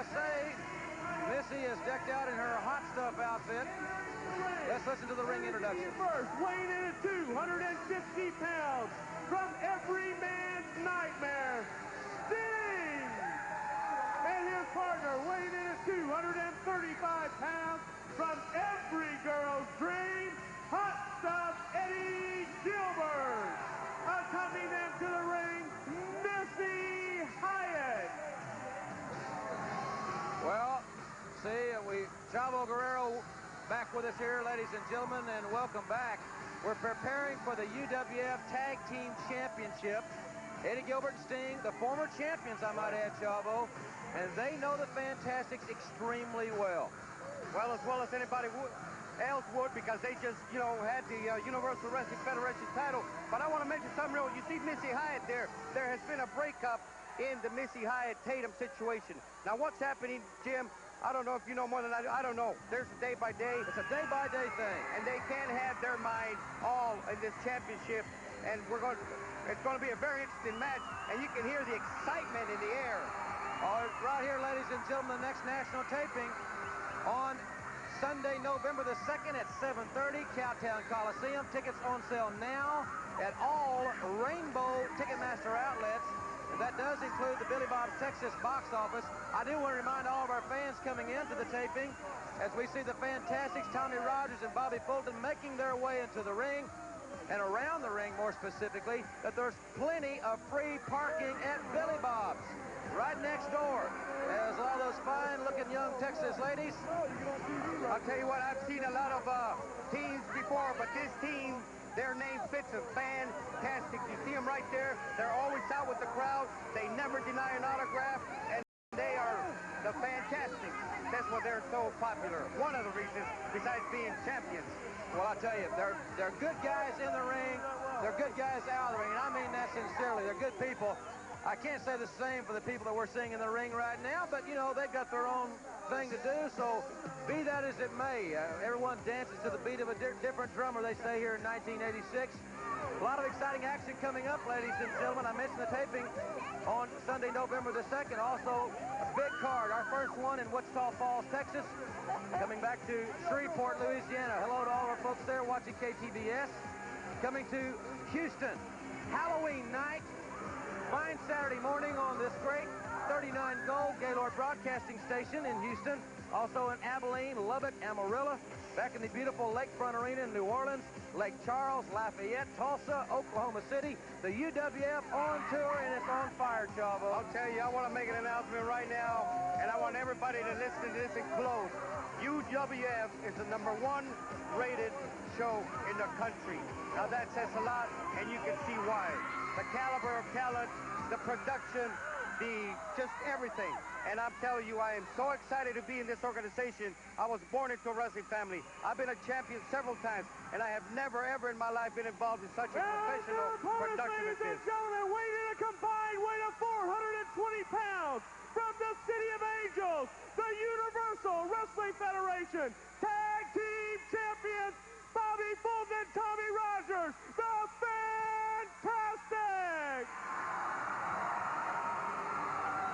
must say, Missy is decked out in her hot stuff outfit. Let's listen to the ring introduction. First, weighing in at 250 pounds, from every man's nightmare, Sting! And his partner, weighing in at 235 pounds, from every girl's dream, hot stuff Eddie Gilbert. Accompanying them to the ring, Missy Hyatt. Well, see, Chavo Guerrero back with us here, ladies and gentlemen, and welcome back. We're preparing for the UWF Tag Team Championship. Eddie Gilbert and Sting, the former champions, I might add, Chavo, and they know the Fantastics extremely well. Well as anybody else would, because they just, had the Universal Wrestling Federation title. But I want to mention something real. You see Missy Hyatt there. There has been a breakup in the Missy Hyatt-Tatum situation. Now, what's happening, Jim? I don't know if you know more than I do. I don't know. There's a day-by-day. It's a day-by-day thing. And they can't have their mind all in this championship. And it's going to be a very interesting match. And you can hear the excitement in the air. All right, right here, ladies and gentlemen, the next national taping on Sunday, November the 2nd at 7:30, Cowtown Coliseum. Tickets on sale now at all Rainbow Ticketmaster outlets. And that does include the Billy Bob's Texas box office. I do want to remind all of our fans coming into the taping, as we see the Fantastics, Tommy Rogers and Bobby Fulton making their way into the ring, and around the ring more specifically, that there's plenty of free parking at Billy Bob's, right next door. As all those fine-looking young Texas ladies. I'll tell you what, I've seen a lot of teams before, but this team, their name fits them. Fantastic. You see them right there. They're always out with the crowd. They never deny an autograph, and they are the Fantastics. That's why they're so popular. One of the reasons, besides being champions. Well, I tell you, they're good guys in the ring. They're good guys out of the ring, and I mean that sincerely. They're good people. I can't say the same for the people that we're seeing in the ring right now, but, they've got their own thing to do, so be that as it may. Everyone dances to the beat of a different drummer, they say here in 1986. A lot of exciting action coming up, ladies and gentlemen. I mentioned the taping on Sunday, November the 2nd. Also, a big card, our first one in Wichita Falls, Texas. Coming back to Shreveport, Louisiana. Hello to all of our folks there watching KTBS. Coming to Houston, Halloween night. Fine Saturday morning on this great 39 Gold Gaylord Broadcasting Station in Houston. Also in Abilene, Lubbock, Amarillo. Back in the beautiful Lakefront Arena in New Orleans, Lake Charles, Lafayette, Tulsa, Oklahoma City. The UWF on tour, and it's on fire, Chavo. I'll tell you, I want to make an announcement right now, and I want everybody to listen to this and close. UWF is the #1 rated show in the country. Now that says a lot, and you can see why. The caliber of talent, the production, just everything. And I'm telling you, I am so excited to be in this organization. I was born into a wrestling family. I've been a champion several times, and I have never, ever in my life been involved in such a professional production as this. Ladies and gentlemen, weighing in a combined weight of 420 pounds, from the City of Angels, the Universal Wrestling Federation Tag Team Champions, Bobby Fulton and Tommy Rogers, the Fantastics!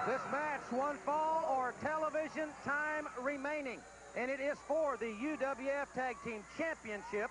This match, one fall or television time remaining, and it is for the UWF Tag Team Championship.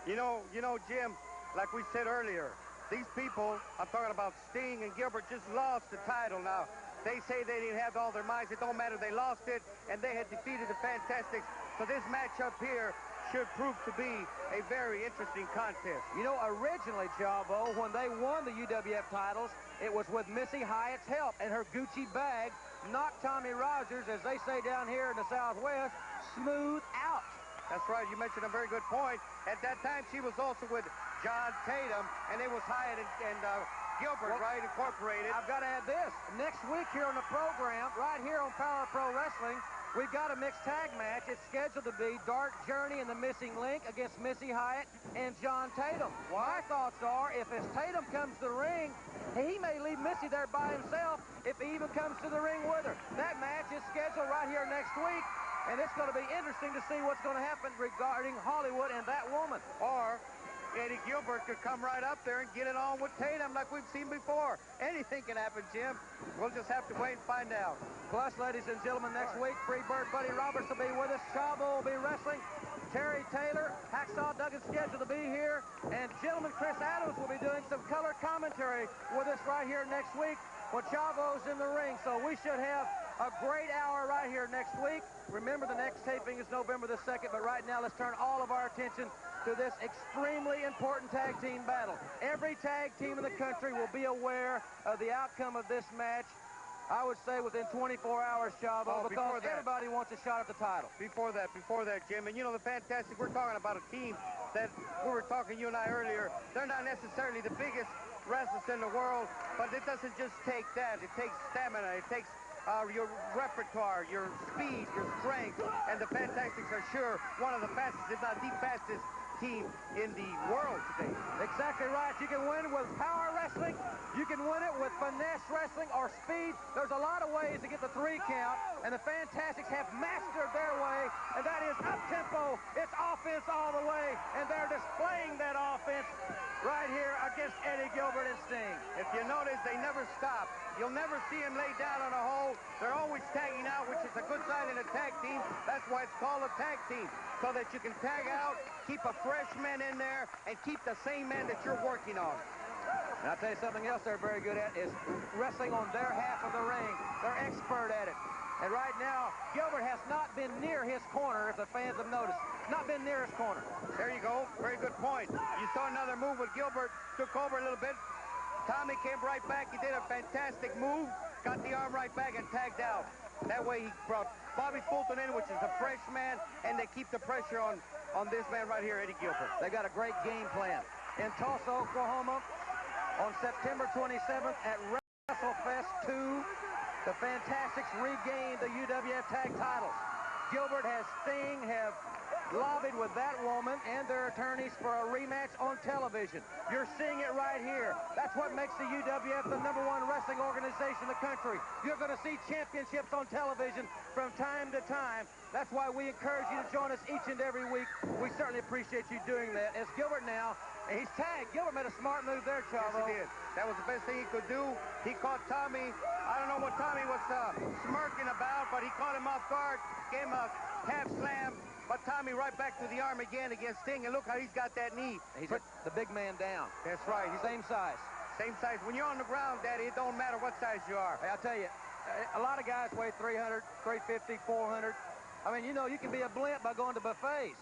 You know, Jim, like we said earlier, these people, I'm talking about Sting and Gilbert, just lost the title. Now, they say they didn't have all their minds. It don't matter. They lost it, and they had defeated the Fantastics. So this match up here should prove to be a very interesting contest. Originally, Chavo, when they won the UWF titles, it was with Missy Hyatt's help, and her Gucci bag knocked Tommy Rogers, as they say down here in the Southwest, smooth out. That's right. You mentioned a very good point. At that time, she was also with John Tatum, and it was Hyatt and Gilbert, right, incorporated. I've got to add this. Next week here on the program, right here on Power Pro Wrestling, we've got a mixed tag match. It's scheduled to be Dark Journey and the Missing Link against Missy Hyatt and John Tatum. My thoughts are, if as Tatum comes to the ring, he may leave Missy there by himself if he even comes to the ring with her. That match is scheduled right here next week, and it's going to be interesting to see what's going to happen regarding Hollywood and that woman. Or Eddie Gilbert could come right up there and get it on with Tatum like we've seen before. Anything can happen, Jim. We'll just have to wait and find out. Plus, ladies and gentlemen, next week, Freebird Buddy Roberts will be with us. Chavo will be wrestling. Terry Taylor, Hacksaw Duggan's scheduled to be here. And gentleman Chris Adams will be doing some color commentary with us right here next week when Chavo's in the ring. So we should have a great hour right here next week. Remember, the next taping is November the 2nd, but right now let's turn all of our attention to this extremely important tag team battle. Every tag team in the country will be aware of the outcome of this match, I would say within 24 hours, Chavo, because everybody wants a shot at the title. Before that, Jim, and you know, the Fantastic, we're talking about a team that we were talking, you and I earlier, they're not necessarily the biggest wrestlers in the world, but it doesn't just take that. It takes stamina. It takes your repertoire, your speed, your strength, and the Fantastics are sure one of the fastest, if not the fastest, team in the world today. Exactly right. You can win with power wrestling. You can win it with finesse wrestling or speed. There's a lot of ways to get the 3 count, and the Fantastics have mastered their way, and that is up-tempo. It's offense all the way, and they're displaying that offense right here against Eddie Gilbert and Sting. If you notice, they never stop. You'll never see them lay down on a hole. They're always tagging out, which is a good sign in a tag team. That's why it's called a tag team, so that you can tag out, keep a fresh man in there, and keep the same man that you're working on. And I'll tell you something else they're very good at is wrestling on their half of the ring. They're expert at it. And right now, Gilbert has not been near his corner, if the fans have noticed. Not been near his corner. There you go. Very good point. You saw another move with Gilbert. Took over a little bit. Tommy came right back. He did a fantastic move. Got the arm right back and tagged out. That way he brought Bobby Fulton in, which is a fresh man, and they keep the pressure on this man right here, Eddie Gilbert. They got a great game plan. In Tulsa, Oklahoma, on September 27th at WrestleFest 2, the Fantastics regained the UWF tag titles. Gilbert has Sting have lobbied with that woman and their attorneys for a rematch on television. You're seeing it right here. That's what makes the UWF the #1 wrestling organization in the country. You're going to see championships on television from time to time. That's why we encourage you to join us each and every week. We certainly appreciate you doing that. As Gilbert now, he's tagged. Gilbert made a smart move there, Chavo. Yes, he did. That was the best thing he could do. He caught Tommy. I don't know what Tommy was smirking about, but he caught him off guard, gave him a calf slam. But Tommy right back to the arm again against Sting, and look how he's got that knee. He's the big man down. That's right. He's same size. Same size. When you're on the ground, Daddy, it don't matter what size you are. Hey, I'll tell you, a lot of guys weigh 300, 350, 400. I mean, you know, you can be a blimp by going to buffets.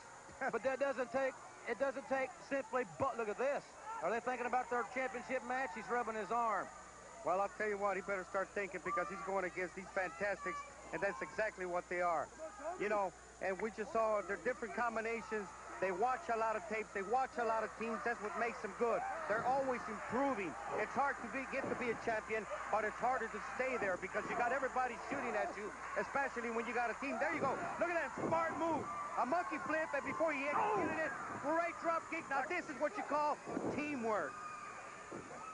But that doesn't take, it doesn't take simply, look at this. Are they thinking about their championship match? He's rubbing his arm. Well, I'll tell you what, he better start thinking, because he's going against these Fantastics, and that's exactly what they are. You know, and we just saw their different combinations. They watch a lot of tapes. They watch a lot of teams. That's what makes them good. They're always improving. It's hard to get to be a champion, but it's harder to stay there because you got everybody shooting at you, especially when you got a team. There you go. Look at that smart move. A monkey flip, and before he executed it, great drop kick. Now, this is what you call teamwork.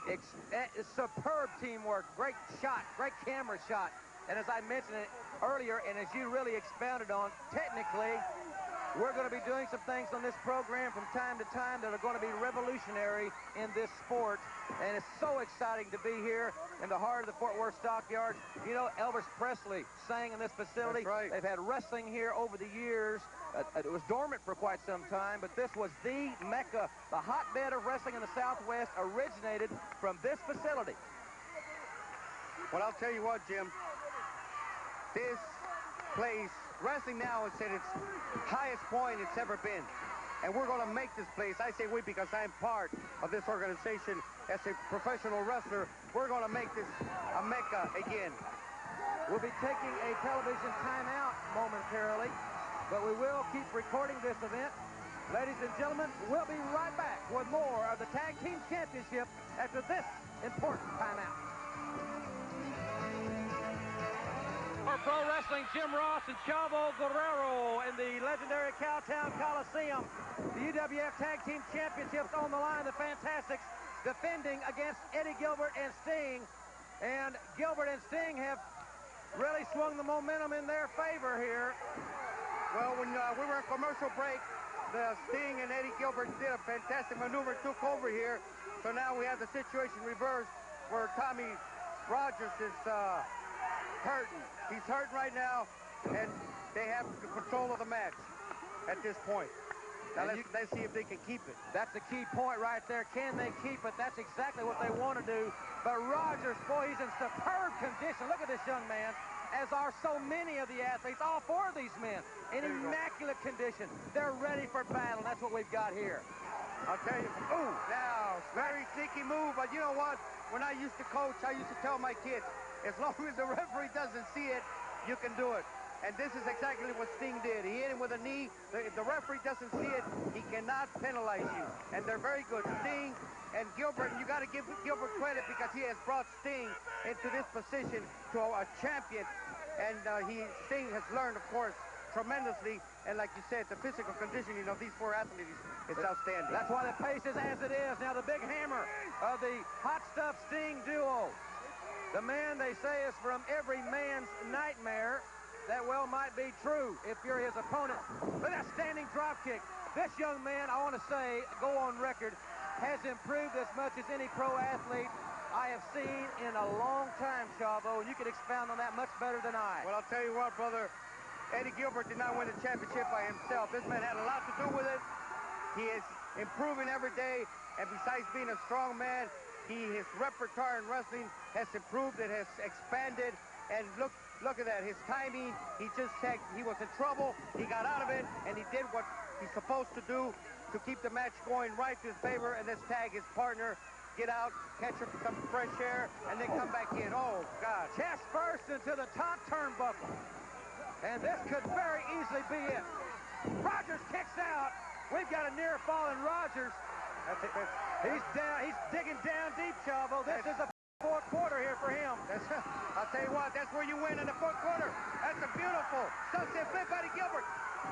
It's superb teamwork. Great shot. Great camera shot. And as I mentioned it earlier, and as you really expounded on, technically, we're going to be doing some things on this program from time to time that are going to be revolutionary in this sport. And it's so exciting to be here in the heart of the Fort Worth Stockyards. You know, Elvis Presley sang in this facility. That's right. They've had wrestling here over the years. It was dormant for quite some time, but this was the Mecca. The hotbed of wrestling in the Southwest originated from this facility. Well, I'll tell you what, Jim. This place, wrestling now is at its highest point it's ever been. And we're going to make this place, I say we because I'm part of this organization as a professional wrestler, we're going to make this a Mecca again. We'll be taking a television timeout momentarily, but we will keep recording this event. Ladies and gentlemen, we'll be right back with more of the Tag Team Championship after this important timeout. For Pro Wrestling, Jim Ross and Chavo Guerrero in the legendary Cowtown Coliseum. The UWF Tag Team Championships on the line. The Fantastics defending against Eddie Gilbert and Sting. And Gilbert and Sting have really swung the momentum in their favor here. Well, when we were in commercial break, Sting and Eddie Gilbert did a fantastic maneuver, took over here. So now we have the situation reversed where Tommy Rogers is hurting. He's hurting right now, and they have the control of the match at this point. Now let's see if they can keep it. That's the key point right there. Can they keep it? That's exactly what they want to do. But Rogers, boy, he's in superb condition. Look at this young man, as are so many of the athletes, all four of these men, in immaculate condition. They're ready for battle. That's what we've got here. I'll tell you. Ooh, now, very sneaky move, but you know what? When I used to coach, I used to tell my kids, as long as the referee doesn't see it, you can do it. And this is exactly what Sting did. He hit him with a knee. If the referee doesn't see it, he cannot penalize you. And they're very good. Sting and Gilbert, and you got to give Gilbert credit because he has brought Sting into this position to a champion. And Sting has learned, of course, tremendously. And like you said, the physical conditioning of these four athletes is outstanding. That's why the pace is as it is. Now the big hammer of the Hot Stuff Sting duo. The man, they say, is from every man's nightmare. That well might be true if you're his opponent. Look at that standing drop kick. This young man, I want to say, go on record, has improved as much as any pro athlete I have seen in a long time, Chavo, and you can expound on that much better than I. Well, I'll tell you what, brother. Eddie Gilbert did not win the championship by himself. This man had a lot to do with it. He is improving every day, and besides being a strong man, his repertoire in wrestling has improved. It has expanded, and look at that. His timing, he was in trouble. He got out of it, and he did what he's supposed to do to keep the match going right to his favor, and let's tag his partner, get out, catch some fresh air, and then come back in. Oh, God. Chest first into the top turnbuckle. And this could very easily be it. Rogers kicks out. We've got a near fall in Rogers. He's down. He's digging down deep, Chavo. This is a fourth quarter here for him. I'll tell you what, that's where you win in the fourth quarter. That's a beautiful sunset flip by Gilbert.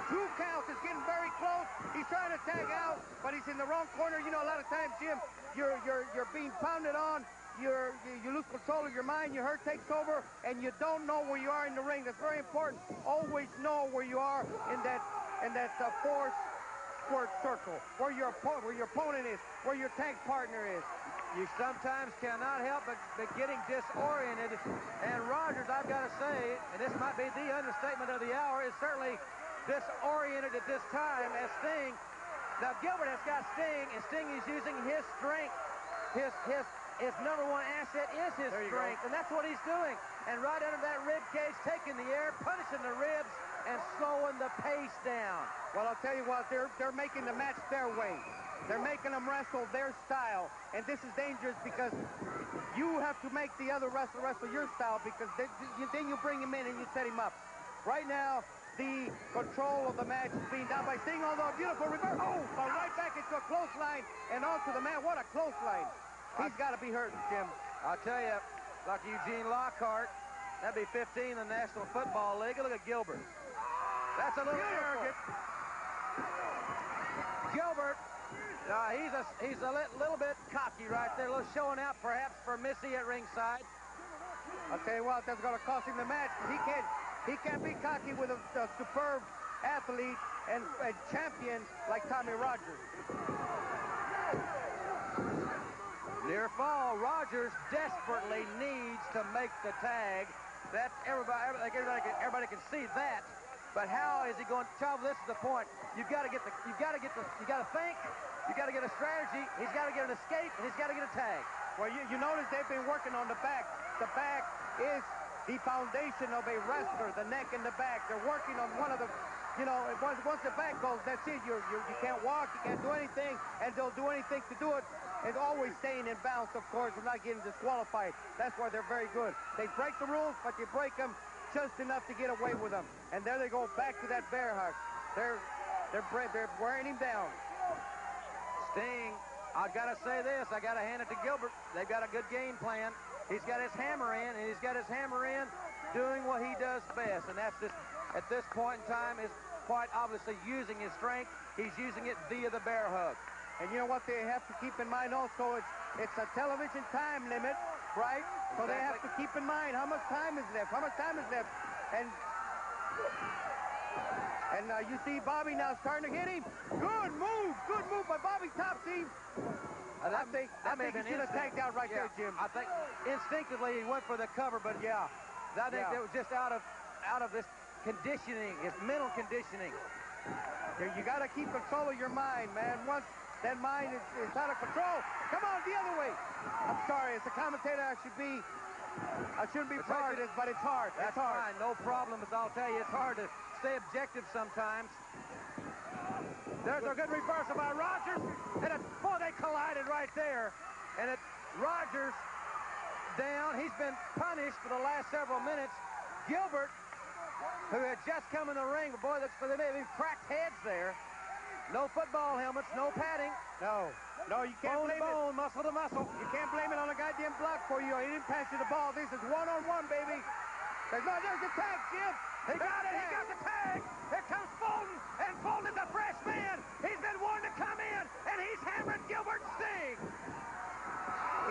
2 counts is getting very close. He's trying to tag out, but he's in the wrong corner. You know, a lot of times, Jim, you're being pounded on. You lose control of your mind. Your hurt takes over, and you don't know where you are in the ring. That's very important. Always know where you are in that four-square circle, where your opponent is, where your tag partner is. You sometimes cannot help but getting disoriented. And Rogers, I've got to say, and this might be the understatement of the hour, is certainly disoriented at this time as Sting. Now, Gilbert has got Sting, and Sting is using his strength. His number one asset is his strength, and that's what he's doing. And right under that rib cage, taking the air, punishing the ribs, and slowing the pace down. Well, I'll tell you what, they're making the match their way. They're making them wrestle their style, and this is dangerous because you have to make the other wrestler wrestle your style because then you bring him in and you set him up. Right now, the control of the match is being done by Sting, although a beautiful reverse. Oh, right back into a clothesline and onto the man. What a clothesline. He's got to be hurt, Jim. I'll tell you, like Eugene Lockhart, that'd be 15 in the National Football League. Look at Gilbert. That's a little arrogant. Gilbert, he's a little bit cocky right there, a little showing out perhaps for Missy at ringside. I'll tell you what, that's going to cost him the match. He can't be cocky with a superb athlete and a champion like Tommy Rogers. Near fall, Rogers desperately needs to make the tag. That's everybody can see that. But how is he going to travel? This is the point. You got to think, you got to get a strategy, he's got to get an escape, and he's got to get a tag. Well, you notice they've been working on the back. The back is the foundation of a wrestler, the neck and the back. They're working on one of the, once the back goes, that's it. You can't walk, you can't do anything, and they'll do anything to do it. And always staying in bounds, of course, and not getting disqualified. That's why they're very good. They break the rules, but they break them just enough to get away with them. And there they go back to that bear hug. They're wearing him down. Sting, I've got to say this. I got to hand it to Gilbert. They've got a good game plan. He's got his hammer in, and he's got his hammer in doing what he does best. And that's just, at this point in time, is quite obviously using his strength. He's using it via the bear hug. And you know what they have to keep in mind also? It's a television time limit, right? So they have to keep in mind how much time is left. And And you see Bobby now starting to hit him. Good move by Bobby's top team. I think he should have tagged out right there, Jim. I think instinctively he went for the cover, but yeah, I think that was just out of this conditioning, his mental conditioning. You got to keep control of your mind, man. Once that mind is out of control, come on the other way. I'm sorry, as a commentator, I shouldn't be prejudiced, but it's hard. That's fine, no problem. As I'll tell you, it's hard to stay objective sometimes. There's a good reversal by Rogers, and boy, they collided right there. And Rogers down. He's been punished for the last several minutes. Gilbert, who had just come in the ring, but boy, they may have cracked heads there. No football helmets, no padding. No, you can't blame bone, muscle to muscle. You can't blame it on a goddamn block for you. He didn't pass you the ball. This is one-on-one, baby. There's the tag, Jim. He got it. He got the tag. Here comes Fulton, and Fulton is a fresh man. He's been warned to come in, and he's hammering Gilbert's sting.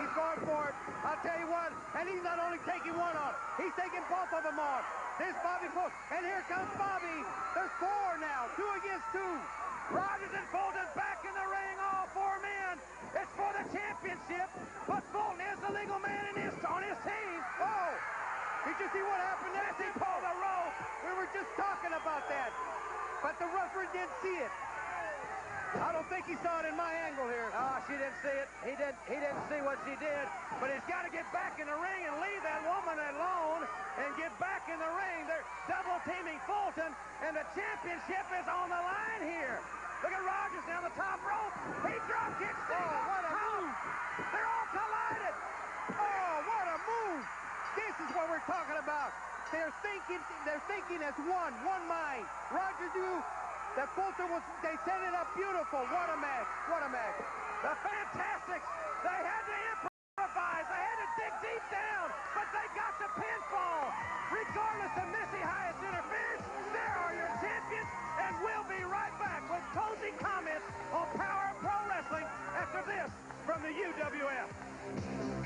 He's going for it. I'll tell you what, and he's not only taking one on, he's taking both of them on. This Bobby Fulton, and here comes Bobby. There's 4 now, 2 against 2. Rogers and Fulton back in the ring, all 4 men. It's for the championship, but Fulton is the legal man on his team. Oh, did you see what happened there? He pulled the rope. We were just talking about that, but the referee didn't see it. I don't think he saw it in my angle here. Oh, she didn't see it. He didn't see what she did, but he's got to get back in the ring and leave that woman alone and get back in the ring. They're double-teaming Fulton, and the championship is on the line here. Look at Rogers down the top rope. He drop kicks. Oh, what a move. They're all collided. Oh, what a move. This is what we're talking about. They're thinking as one mind. Rogers knew that Fulton they set it up beautiful. What a match. What a match. The Fantastics, they had to improvise. They had to dig deep down, but they got the pinfall. Regardless of Missy Hyatt's interference, there are your champions, and we'll be right back with closing comments on Power of Pro Wrestling after this from the UWF.